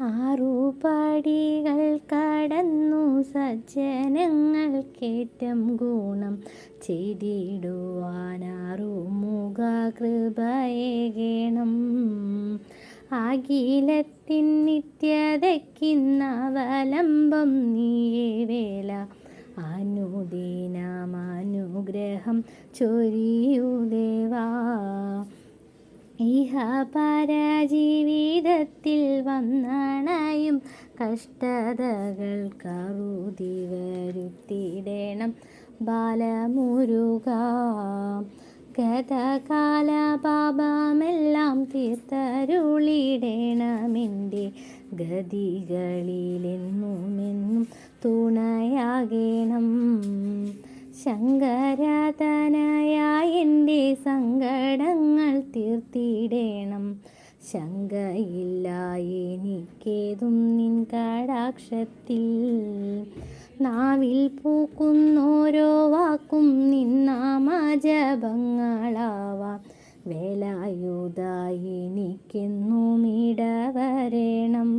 ആറുപടികൾ കടന്നു സജ്ജനങ്ങൾക്കേറ്റം ഗുണം ചെയ്തിടുവാനാറുമുഖ കൃപയേകണം. അഖിലത്തിൻ നിത്യതയ്ക്കിന്നവലംബം നീയേ വേല അനുദിനമനുഗ്രഹം ചൊരിയൂ ദേവാ. ഇഹപരജീവിതത്തിൽ വന്നണയും കഷ്ടതകൾക്കറുതി വരുത്തിയിടണം ബാലമുരുക. ഗതകാല പാപമെല്ലാം തീർത്തരുളിടണമെൻ്റെ ഗതികളിലെന്നുമെന്നും തുണയാകേണം. ശങ്കരതനയായ എൻ്റെ സങ്കടങ്ങൾ തീർത്തിടേണം. ശങ്കയില്ല എനിക്കേതും നിൻ കടാക്ഷത്തിൽ. നാവിൽ പൂക്കുന്നോരോ വാക്കും നിന്നാമജപങ്ങളാവാം. വേലായുധ എനിക്കെന്നും ഇടവരേണം.